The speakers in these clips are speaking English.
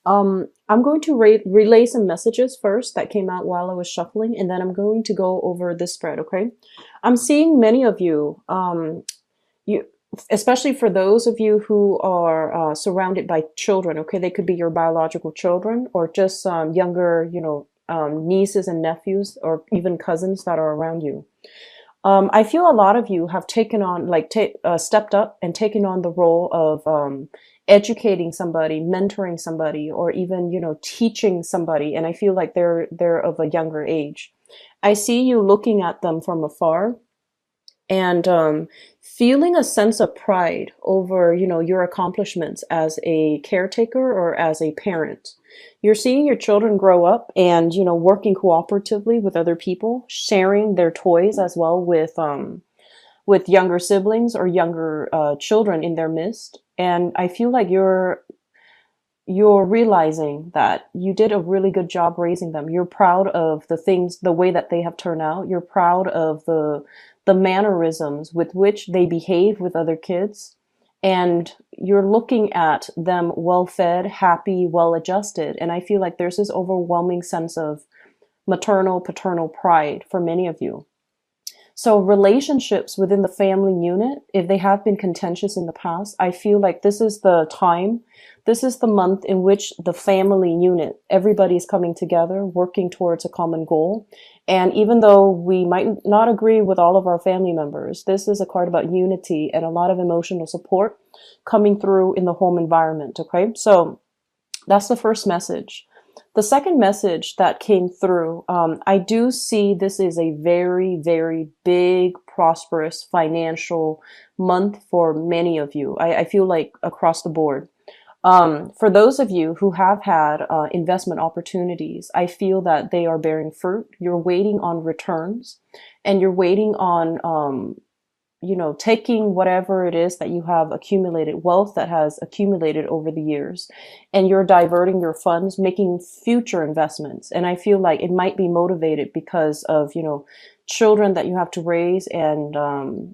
I'm going to relay some messages first that came out while I was shuffling, and then I'm going to go over this spread, okay? I'm seeing many of you, you, especially for those of you who are surrounded by children, okay? They could be your biological children or just younger, nieces and nephews or even cousins that are around you. I feel a lot of you have taken on, stepped up and taken on the role of educating somebody, mentoring somebody, or even, teaching somebody. And I feel like they're of a younger age. I see you looking at them from afar and feeling a sense of pride over, your accomplishments as a caretaker or as a parent. You're seeing your children grow up and, working cooperatively with other people, sharing their toys as well with younger siblings or younger children in their midst. And I feel like you're realizing that you did a really good job raising them. You're proud of the things, the way that they have turned out. You're proud of the mannerisms with which they behave with other kids. And you're looking at them well fed, happy, well adjusted. And I feel like there's this overwhelming sense of maternal, paternal pride for many of you. So relationships within the family unit, if they have been contentious in the past, I feel like this is the time, this is the month in which the family unit, everybody's coming together, working towards a common goal. And even though we might not agree with all of our family members, this is a card about unity and a lot of emotional support coming through in the home environment. Okay. So that's the first message. The second message that came through, I do see this is a very, very big, prosperous financial month for many of you. I feel like across the board. For those of you who have had investment opportunities, I feel that they are bearing fruit. You're waiting on returns and you're waiting on taking whatever it is that you have accumulated, wealth that has accumulated over the years, and you're diverting your funds, making future investments. And I feel like it might be motivated because of, children that you have to raise and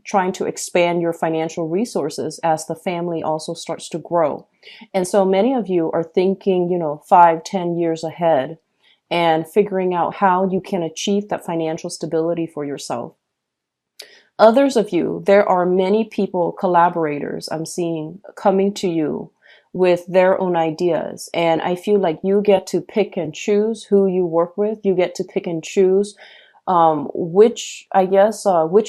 trying to expand your financial resources as the family also starts to grow. And so many of you are thinking, 5, 10 years ahead and figuring out how you can achieve that financial stability for yourself. Others of you, there are many people, collaborators I'm seeing coming to you with their own ideas. And I feel like you get to pick and choose who you work with. You get to pick and choose which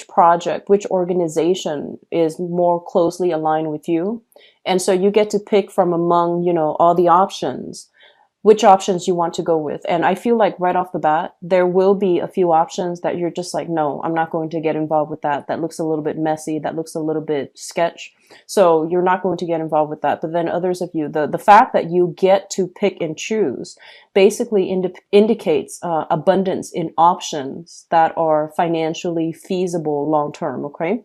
project, which organization is more closely aligned with you. And so you get to pick from among, all the options which options you want to go with. And I feel like right off the bat, there will be a few options that you're just like, no, I'm not going to get involved with that. That looks a little bit messy. That looks a little bit sketch. So you're not going to get involved with that. But then others of you, the fact that you get to pick and choose basically indicates abundance in options that are financially feasible long term. Okay.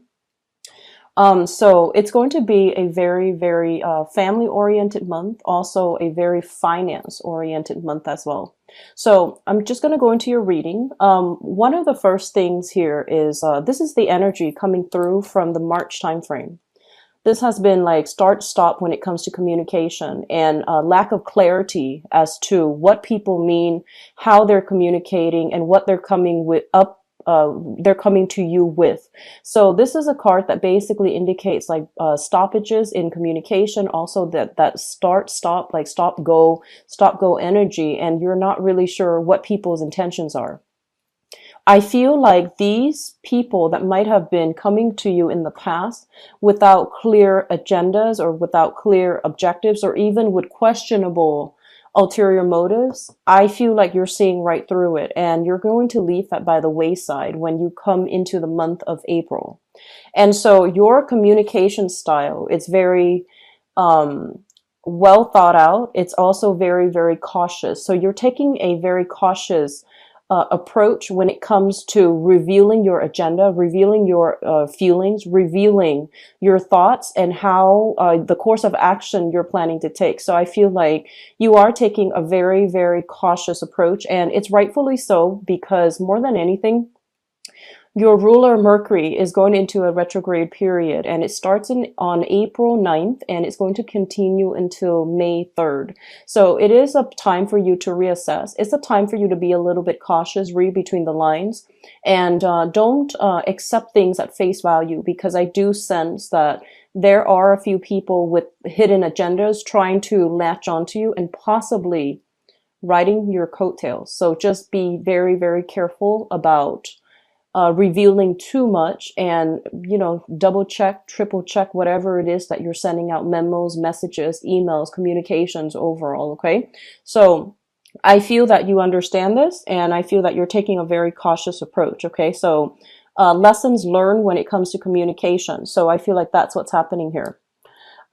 So it's going to be a very, very family oriented month, also a very finance oriented month as well. So I'm just going to go into your reading. One of the first things here is this is the energy coming through from the March timeframe. This has been like start stop when it comes to communication and lack of clarity as to what people mean, how they're communicating, and what they're coming they're coming to you with. So this is a card that basically indicates like stoppages in communication, also that stop, like stop go energy, and you're not really sure what people's intentions are. I feel like these people that might have been coming to you in the past without clear agendas or without clear objectives or even with questionable ulterior motives, I feel like you're seeing right through it and you're going to leave that by the wayside when you come into the month of April. And so your communication style, it's very well thought out. It's also very, very cautious. So you're taking a very cautious approach when it comes to revealing your agenda, revealing your feelings, revealing your thoughts and how the course of action you're planning to take. So I feel like you are taking a very, very cautious approach, and it's rightfully so because more than anything, Your ruler Mercury is going into a retrograde period, and it starts on April 9th, and it's going to continue until May 3rd. So it is a time for you to reassess. It's a time for you to be a little bit cautious, read between the lines, and don't accept things at face value, because I do sense that there are a few people with hidden agendas trying to latch onto you and possibly riding your coattails. So just be very, very careful about revealing too much, and double check, triple check whatever it is that you're sending out: memos, messages, emails, communications overall. Okay, so I feel that you understand this, and I feel that you're taking a very cautious approach. Okay, so lessons learned when it comes to communication. So I feel like that's what's happening here.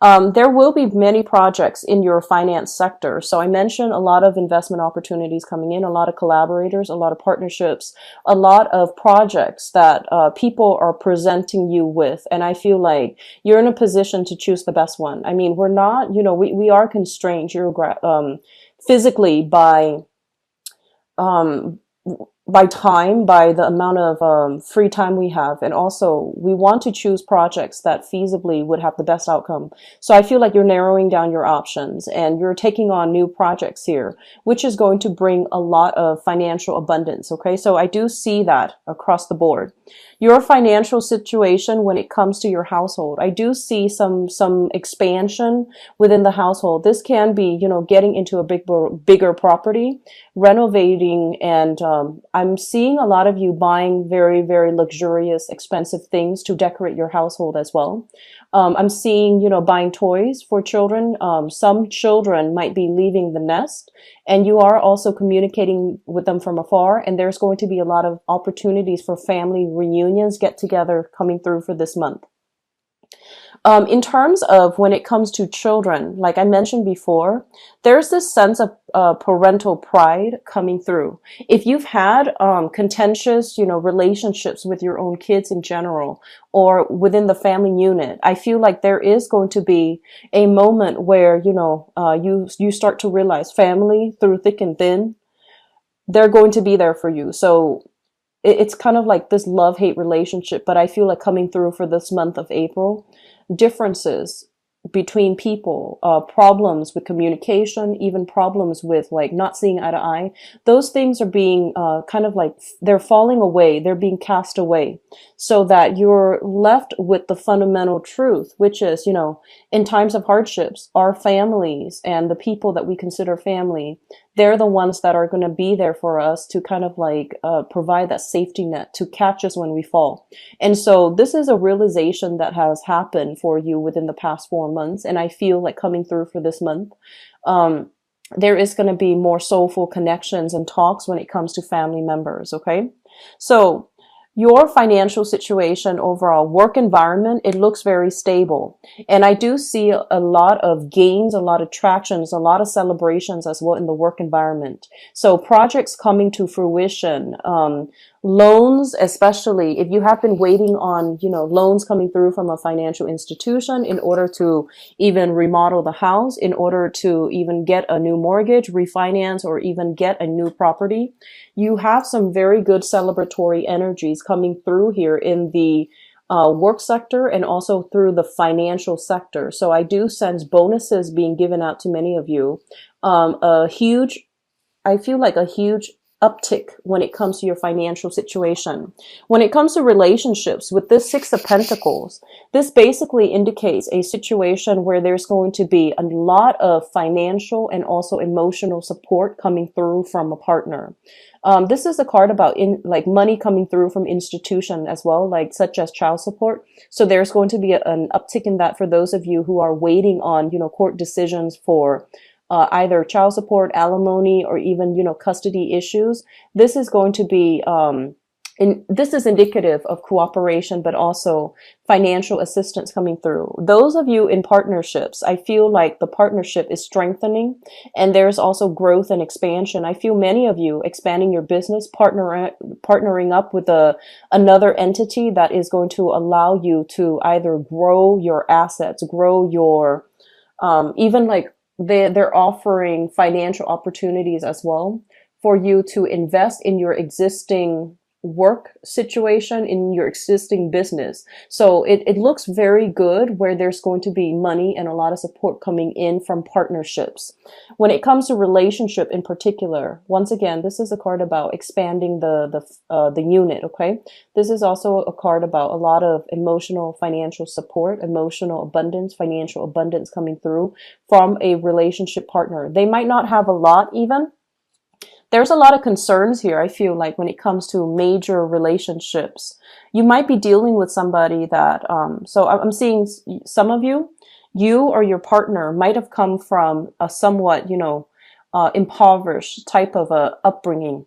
There will be many projects in your finance sector. So I mentioned a lot of investment opportunities coming in, a lot of collaborators, a lot of partnerships, a lot of projects that people are presenting you with. And I feel like you're in a position to choose the best one. I mean, we're not, we are constrained physically um, by time, by the amount of free time we have. And also we want to choose projects that feasibly would have the best outcome. So I feel like you're narrowing down your options, and you're taking on new projects here, which is going to bring a lot of financial abundance. Okay, so I do see that across the board. Your financial situation when it comes to your household, I do see some expansion within the household. This can be, getting into a bigger property, renovating, and I'm seeing a lot of you buying very, very luxurious, expensive things to decorate your household as well. I'm seeing, buying toys for children. Some children might be leaving the nest, and you are also communicating with them from afar. And there's going to be a lot of opportunities for family reunions, get together coming through for this month. In terms of when it comes to children, like I mentioned before, there's this sense of parental pride coming through. If you've had contentious, relationships with your own kids in general, or within the family unit, I feel like there is going to be a moment where, you start to realize family through thick and thin, they're going to be there for you. So it's kind of like this love-hate relationship, but I feel like coming through for this month of April, differences between people, problems with communication, even problems with like not seeing eye to eye, those things are being kind of like, they're falling away, they're being cast away, so that you're left with the fundamental truth, which is, in times of hardships, our families and the people that we consider family, they're the ones that are going to be there for us to kind of like provide that safety net to catch us when we fall. And so this is a realization that has happened for you within the past 4 months. And I feel like coming through for this month, there is going to be more soulful connections and talks when it comes to family members. Okay. So your financial situation overall, work environment, it looks very stable. And I do see a lot of gains, a lot of tractions, a lot of celebrations as well in the work environment. So projects coming to fruition, loans, especially if you have been waiting on, loans coming through from a financial institution in order to even remodel the house, in order to even get a new mortgage, refinance, or even get a new property. You have some very good celebratory energies coming through here in the work sector, and also through the financial sector. So I do sense bonuses being given out to many of you. I feel like a huge uptick when it comes to your financial situation. When it comes to relationships, with this Six of Pentacles, this basically indicates a situation where there's going to be a lot of financial and also emotional support coming through from a partner. This is a card about like money coming through from institution as well, like such as child support. So there's going to be an uptick in that for those of you who are waiting on, court decisions for either child support, alimony, or even, custody issues. This is going to be, this is indicative of cooperation, but also financial assistance coming through. Those of you in partnerships, I feel like the partnership is strengthening, and there's also growth and expansion. I feel many of you expanding your business, partnering up with another entity that is going to allow you to either grow your assets, grow your, even like, they're offering financial opportunities as well for you to invest in your existing work situation in your existing business. So it looks very good where there's going to be money and a lot of support coming in from partnerships. When it comes to relationship in particular, once again, this is a card about expanding the unit, okay? This is also a card about a lot of emotional financial support, emotional abundance, financial abundance coming through from a relationship partner. They might not have a lot even. There's a lot of concerns here, I feel like, when it comes to major relationships. You might be dealing with somebody that, so I'm seeing some of you, you or your partner might have come from a somewhat, impoverished type of a upbringing.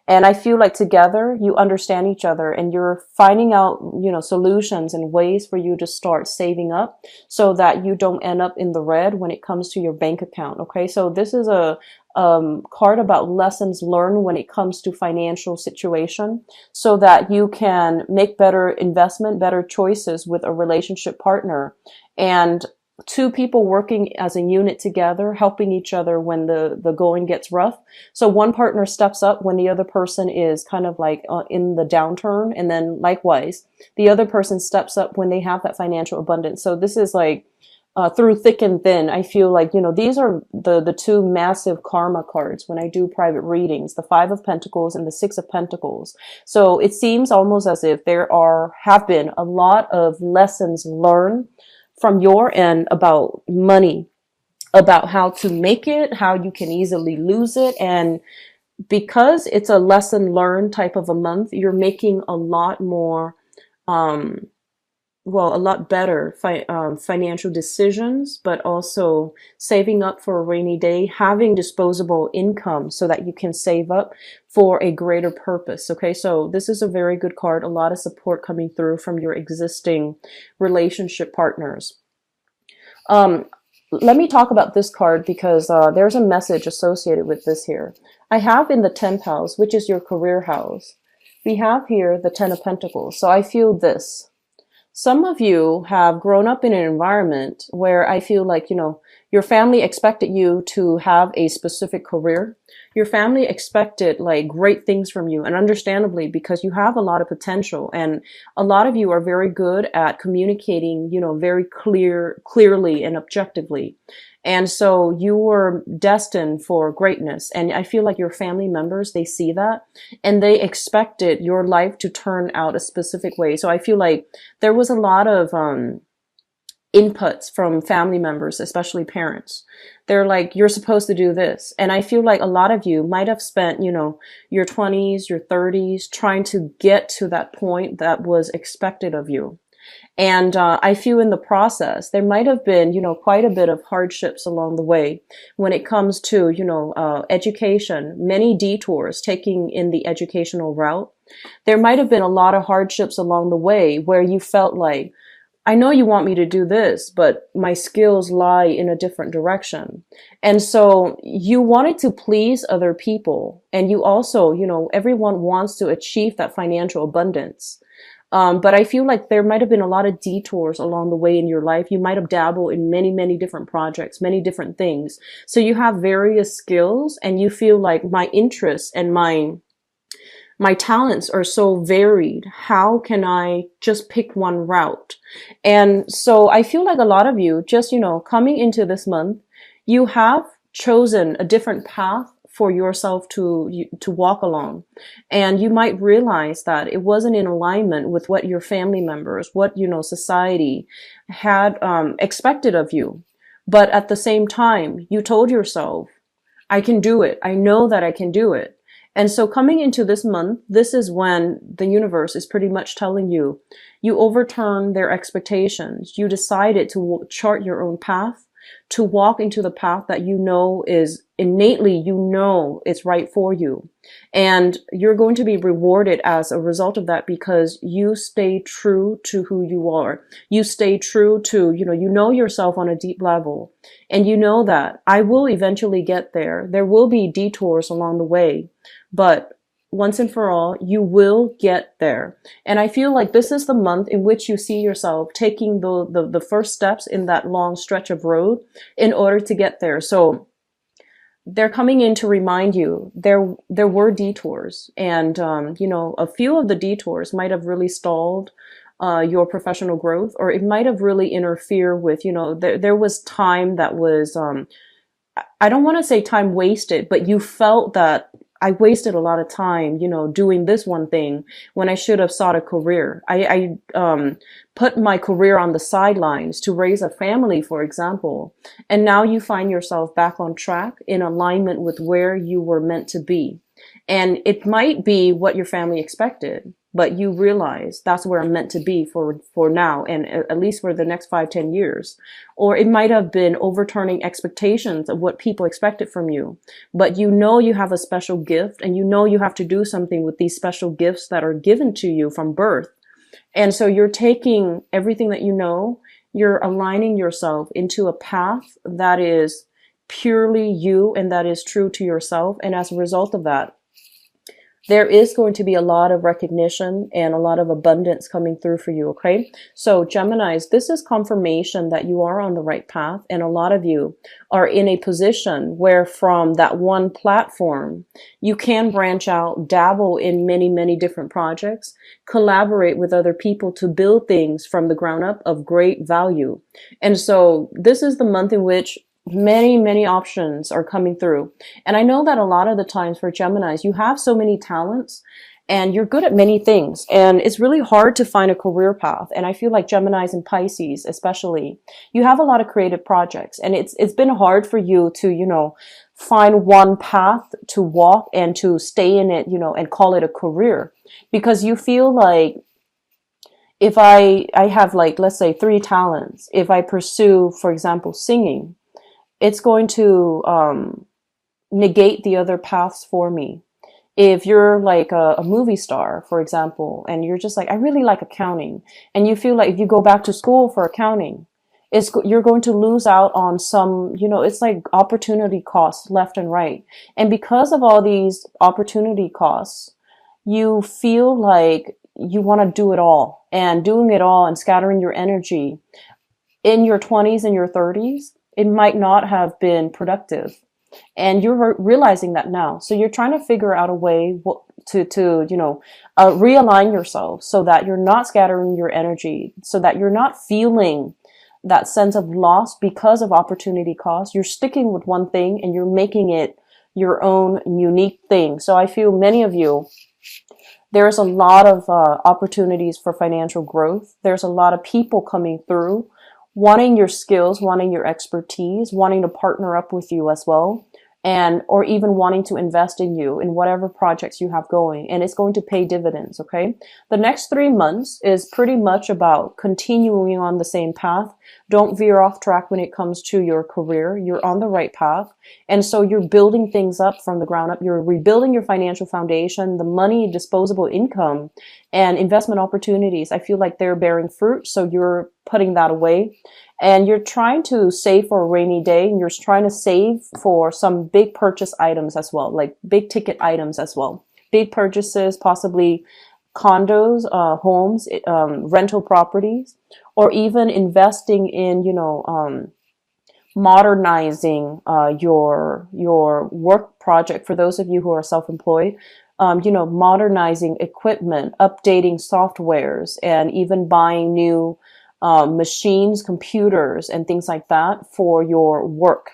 And I feel like together you understand each other and you're finding out, solutions and ways for you to start saving up so that you don't end up in the red when it comes to your bank account. Okay. So this is a card about lessons learned when it comes to financial situation so that you can make better investment, better choices with a relationship partner. And two people working as a unit together, helping each other when the going gets rough. So one partner steps up when the other person is kind of like in the downturn. And then likewise, the other person steps up when they have that financial abundance. So this is like through thick and thin. I feel like, these are the two massive karma cards when I do private readings, the Five of Pentacles and the Six of Pentacles. So it seems almost as if have been a lot of lessons learned from your end about money, about how to make it, how you can easily lose it. And because it's a lesson learned type of a month, you're making a lot more, a lot better financial decisions, but also saving up for a rainy day, having disposable income so that you can save up for a greater purpose. Okay, so this is a very good card, a lot of support coming through from your existing relationship partners. Let me talk about this card because there's a message associated with this here. I have in the 10th house, which is your career house, we have here the 10 of Pentacles. So I feel this. Some of you have grown up in an environment where I feel like, your family expected you to have a specific career. Your family expected like great things from you, and understandably, because you have a lot of potential and a lot of you are very good at communicating, very clearly and objectively. And so you were destined for greatness. And I feel like your family members, they see that and they expected your life to turn out a specific way. So I feel like there was a lot of, inputs from family members, especially parents. They're like, you're supposed to do this. And I feel like a lot of you might have spent, your 20s, your 30s trying to get to that point that was expected of you. And I feel in the process, there might have been, quite a bit of hardships along the way when it comes to, education, many detours taking in the educational route. There might have been a lot of hardships along the way where you felt like, I know you want me to do this, but my skills lie in a different direction. And so you wanted to please other people. And you also, everyone wants to achieve that financial abundance. But I feel like there might have been a lot of detours along the way in your life. You might have dabbled in many, many different projects, many different things. So you have various skills and you feel like my interests and my talents are so varied. How can I just pick one route? And so I feel like a lot of you just, coming into this month, you have chosen a different path for yourself to walk along. And you might realize that it wasn't in alignment with what your family members, what, society had expected of you. But at the same time, you told yourself, I can do it. I know that I can do it. And so coming into this month, this is when the universe is pretty much telling you, you overturn their expectations. You decided to chart your own path, to walk into the path that is innately, it's right for you. And you're going to be rewarded as a result of that because you stay true to who you are. You stay true to, you know yourself on a deep level. And you know that I will eventually get there. There will be detours along the way, but once and for all, you will get there. And I feel like this is the month in which you see yourself taking the first steps in that long stretch of road in order to get there. So they're coming in to remind you there were detours, and you know, a few of the detours might have really stalled your professional growth, or it might have really interfered with, you know, there was time that was I don't want to say time wasted, but you felt that I wasted a lot of time, you know, doing this one thing when I should have sought a career. I put my career on the sidelines to raise a family, for example. And now you find yourself back on track in alignment with where you were meant to be. And it might be what your family expected, but you realize that's where I'm meant to be for now, and at least for the next 5, 10 years. Or it might have been overturning expectations of what people expected from you, but you know you have a special gift, and you know you have to do something with these special gifts that are given to you from birth. And so you're taking everything that you know, you're aligning yourself into a path that is purely you and that is true to yourself. And as a result of that, there is going to be a lot of recognition and a lot of abundance coming through for you. Okay. So Geminis, this is confirmation that you are on the right path. And a lot of you are in a position where from that one platform, you can branch out, dabble in many, many different projects, collaborate with other people to build things from the ground up of great value. And so this is the month in which many options are coming through. And I know that a lot of the times for Geminis, you have so many talents and you're good at many things, and it's really hard to find a career path. And I feel like Geminis and Pisces, especially, you have a lot of creative projects, and it's been hard for you to, you know, find one path to walk and to stay in it, you know, and call it a career, because you feel like, if I have, like, let's say 3 talents, if I pursue, for example, singing, it's going to negate the other paths for me. If you're like a movie star, for example, and you're just like, I really like accounting, and you feel like if you go back to school for accounting, you're going to lose out on some, you know, it's like opportunity costs left and right. And because of all these opportunity costs, you feel like you want to do it all, and doing it all and scattering your energy in your 20s and your 30s, it might not have been productive. And you're realizing that now. So you're trying to figure out a way to you know, realign yourself so that you're not scattering your energy, so that you're not feeling that sense of loss because of opportunity cost. You're sticking with one thing and you're making it your own unique thing. So I feel many of you, there's a lot of opportunities for financial growth. There's a lot of people coming through wanting your skills, wanting your expertise, wanting to partner up with you as well, and or even wanting to invest in you in whatever projects you have going, and it's going to pay dividends. Okay, the next 3 months is pretty much about continuing on the same path. Don't veer off track when it comes to your career. You're on the right path, and so you're building things up from the ground up. You're rebuilding your financial foundation, the money, disposable income, and investment opportunities. I feel like they're bearing fruit, so you're putting that away. And you're trying to save for a rainy day, and you're trying to save for some big purchase items as well, like big ticket items as well. Big purchases, possibly condos, homes, rental properties, or even investing in, you know, modernizing your work project. For those of you who are self-employed, you know, modernizing equipment, updating softwares, and even buying new machines, computers, and things like that for your work.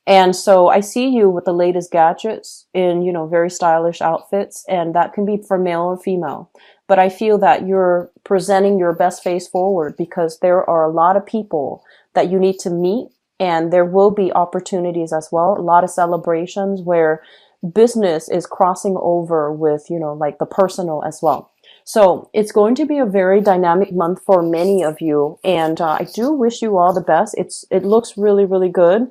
And so I see you with the latest gadgets in, you know, very stylish outfits, and that can be for male or female. But I feel that you're presenting your best face forward, because there are a lot of people that you need to meet, and there will be opportunities as well. A lot of celebrations where business is crossing over with, you know, like the personal as well. So it's going to be a very dynamic month for many of you, and I do wish you all the best. It looks really good.